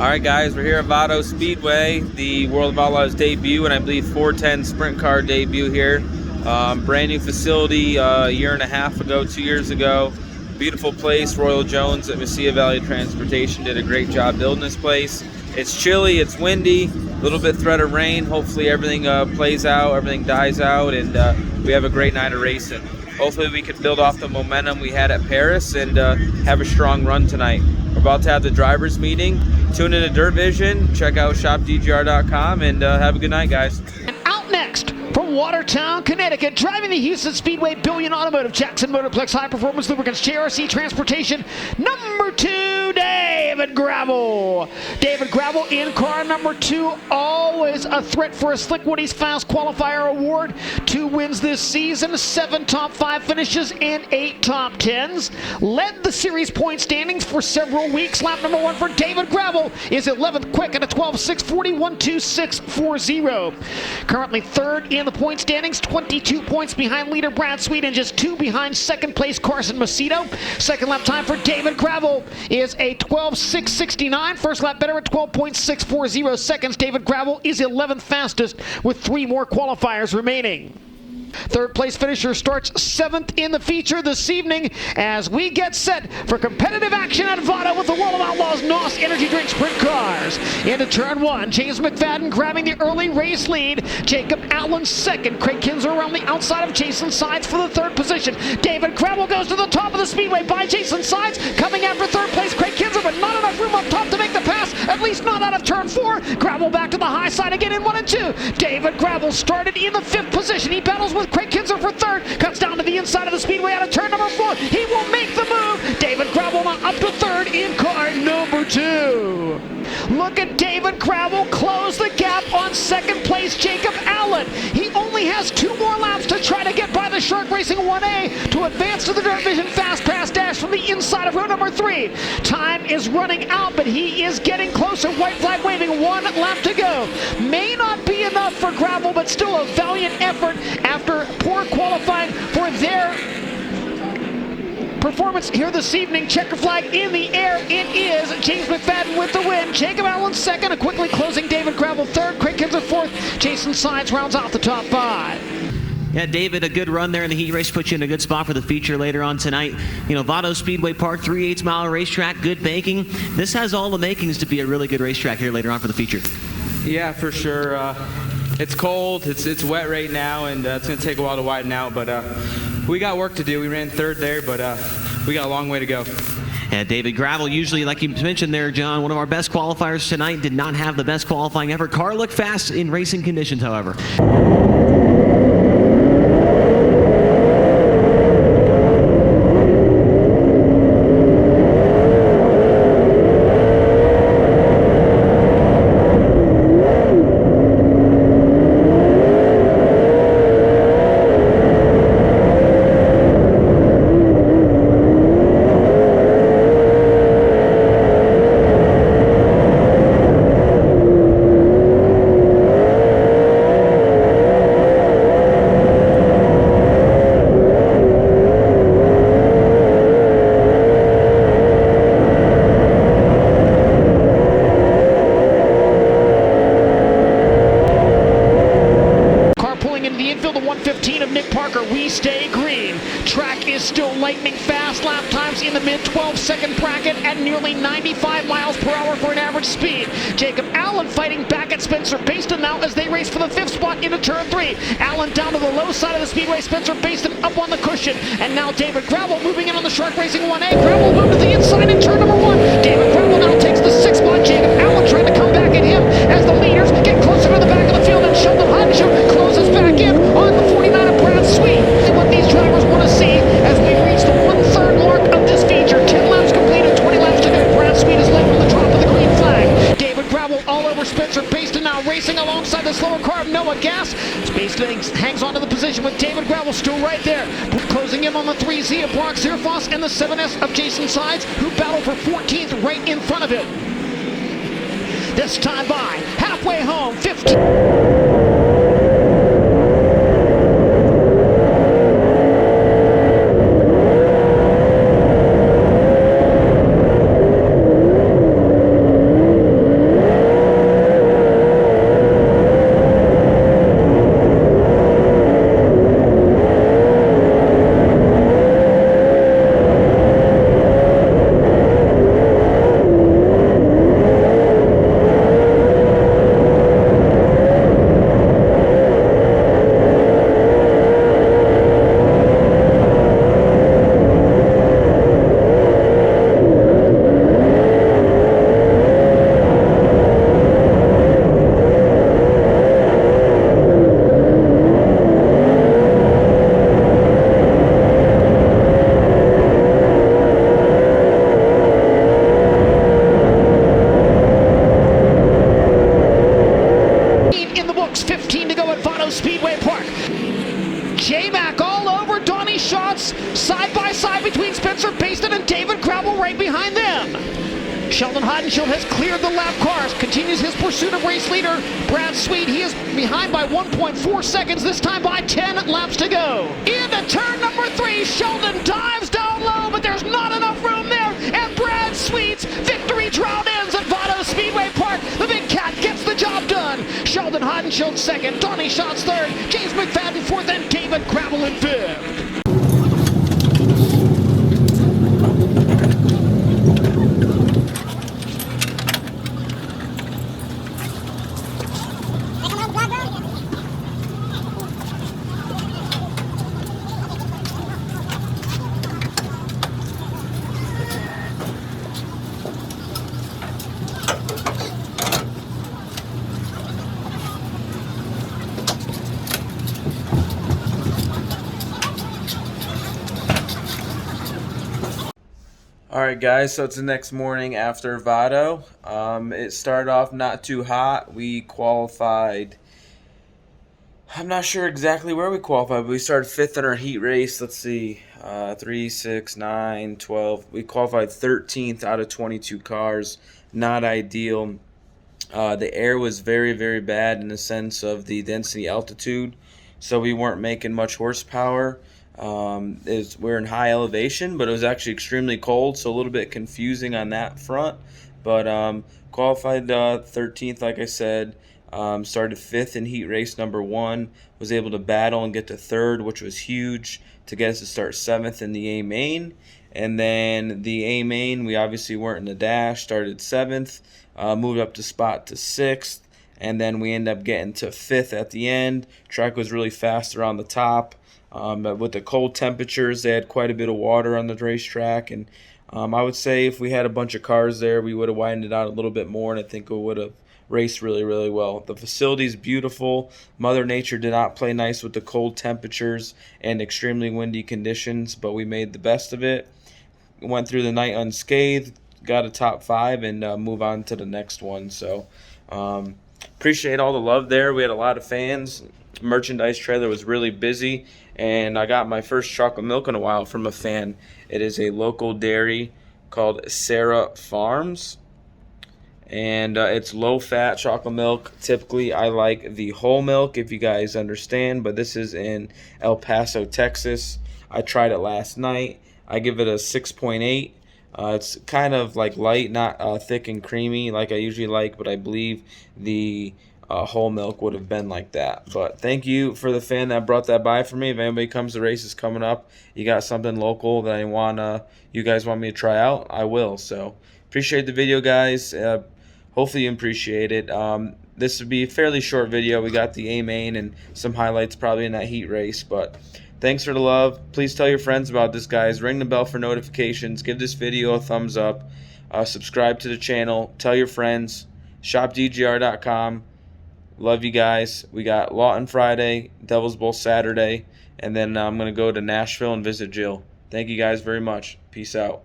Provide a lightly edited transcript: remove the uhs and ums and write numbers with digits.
Alright guys, we're here at Vado Speedway, the World of Outlaws debut, and I believe 410 Sprint Car debut here. Brand new facility a year and a half ago, 2 years ago. Beautiful place. Royal Jones at Mesilla Valley Transportation did a great job building this place. It's chilly, it's windy, a little bit threat of rain. Hopefully everything plays out, everything dies out, and we have a great night of racing. Hopefully we can build off the momentum we had at Paris and have a strong run tonight. We're about to have the drivers meeting. Tune into Dirt Vision, check out shopdgr.com, and have a good night, guys. And out next from Watertown, Connecticut, driving the Houston Speedway Billion Automotive, Jackson Motorplex High Performance Lubricants, JRC Transportation, number 2, David Gravel. David Gravel in car number 2, always a threat for a Slick Woody's Fast Qualifier Award. 2 wins this season, 7 top 5 finishes, and 8 top 10s. Led the series point standings for several weeks. Lap number 1 for David Gravel is 11th quick at a 12.640, 1.2640. Currently 3rd in the point standings, 22 points behind leader Brad Sweet and just 2 behind second place Carson Macedo. Second lap time for David Gravel is a 12.669. First lap better at 12.640 seconds. David Gravel is 11th fastest with 3 more qualifiers remaining. Third place finisher starts 7th in the feature this evening as we get set for competitive action at Vado with the World of Outlaws NOS Energy Drink Sprint Cars. Into turn 1, James McFadden grabbing the early race lead. Jacob Allen second. Craig Kinzer around the outside of Jason Sides for the 3rd position. David Gravel goes to the top of the speedway by Jason Sides. Coming after 3rd place, Craig Kinzer, but not enough room up top to make the pass, at least not out of turn 4. Gravel back to the high side again in 1 and 2. David Gravel started in the 5th position. He battles with Craig Kinzer for 3rd, cuts down to the inside of the speedway out of turn number 4. He will make the move. David Gravel now up to 3rd in car number 2. Look at David Gravel close the gap on 2nd place Jacob Allen. He only has 2 more laps to try to get by the Shark Racing 1A to advance to the Dirt Vision Fast Pass Dash from the inside of row number 3. Time is running out, but he is getting closer. White flag waving, 1 lap to go. May not be enough for Gravel, but still a valiant effort after poor qualifying for their performance here this evening. Checker flag in the air. It is James McFadden with the win. Jacob Allen 2nd, and quickly closing David Gravel 3rd. Craig Kinzer 4th. Jason Sides rounds out the top 5. Yeah, David, a good run there in the heat race puts you in a good spot for the feature later on tonight. You know, Vado Speedway Park, 3/8 mile racetrack, good banking. This has all the makings to be a really good racetrack here later on for the feature. Yeah, for sure. It's cold, it's wet right now, and it's going to take a while to widen out, but we got work to do. We ran 3rd there, but we got a long way to go. Yeah, David Gravel, usually, like you mentioned there, John, one of our best qualifiers tonight, did not have the best qualifying effort. Car looked fast in racing conditions, however. We stay green. Track is still lightning fast. Lap times in the mid 12-second bracket at nearly 95 miles per hour for an average speed. Jacob Allen fighting back at Spencer Baston now as they race for the 5th spot into turn 3. Allen down to the low side of the speedway. Spencer Baston up on the cushion. And now David Gravel moving in on the Shark Racing 1A. Gravel moved to the inside in turn number 1. David Gravel now takes the 6th spot. Jacob Allen trying to come back at him as the leaders get closer to the back of the field, and Sheldon Hodgeshoe closes back in on the 49 of Brad Sweet. What these drivers want to see as we reach the 1/3 mark of this feature. 10 laps completed, 20 laps to go. Brad Sweet is led from the top of the green flag. David Gravel all over Spencer Baston now racing alongside the slower car of Noah Gass. Baston hangs onto the position with David Gravel still right there. Closing in on the 3Z of Brock Zierfoss and the 7S of Jason Sides, who battle for 14th right in front of him. This time by halfway home, 15. Spencer Baston and David Gravel right behind them. Sheldon Hodenshield has cleared the lap cars, continues his pursuit of race leader Brad Sweet. He is behind by 1.4 seconds, this time by 10 laps to go. Into turn number 3, Sheldon dives down low, but there's not enough room there, and Brad Sweet's victory drought ends at Vado Speedway Park. The Big Cat gets the job done. Sheldon Hodenshield second, Donnie Schatz third, James McFadden fourth, and David Gravel in fifth. Alright guys, so it's the next morning after Vado. It started off not too hot. We qualified, I'm not sure exactly where we qualified, but we started 5th in our heat race. Let's see, 3, 6, 9, 12. We qualified 13th out of 22 cars. Not ideal. The air was very, very bad in the sense of the density altitude, so we weren't making much horsepower. We're in high elevation, but it was actually extremely cold, so a little bit confusing on that front. But qualified 13th, like I said. Started 5th in heat race number 1. Was able to battle and get to 3rd, which was huge to get us to start 7th in the A main. And then the A main, we obviously weren't in the dash. Started 7th, moved up to spot to 6th, and then we ended up getting to 5th at the end. Track was really fast around the top. With the cold temperatures, they had quite a bit of water on the racetrack, and I would say if we had a bunch of cars there, we would have widened it out a little bit more, and I think it would have raced really, really well. The facility is beautiful. Mother Nature did not play nice with the cold temperatures and extremely windy conditions, but we made the best of it. Went through the night unscathed, got a top 5, and move on to the next one. So appreciate all the love there. We had a lot of fans. Merchandise trailer was really busy, and I got my first chocolate milk in a while from a fan. It is a local dairy called Sarah Farms, and it's low-fat chocolate milk. Typically, I like the whole milk, if you guys understand, but this is in El Paso, Texas. I tried it last night. I give it a 6.8. It's kind of like light, not thick and creamy like I usually like, but I believe the whole milk would have been like that. But thank you for the fan that brought that by for me. If anybody comes to races coming up, you got something local that you guys want me to try out, I will. So appreciate the video, guys. Hopefully you appreciate it. This would be a fairly short video. We got the A main and some highlights probably in that heat race, but thanks for the love. Please tell your friends about this, guys. Ring the bell for notifications. Give this video a thumbs up. Subscribe to the channel. Tell your friends. ShopDGR.com. Love you guys. We got Lawton Friday, Devil's Bowl Saturday, and then I'm going to go to Nashville and visit Jill. Thank you guys very much. Peace out.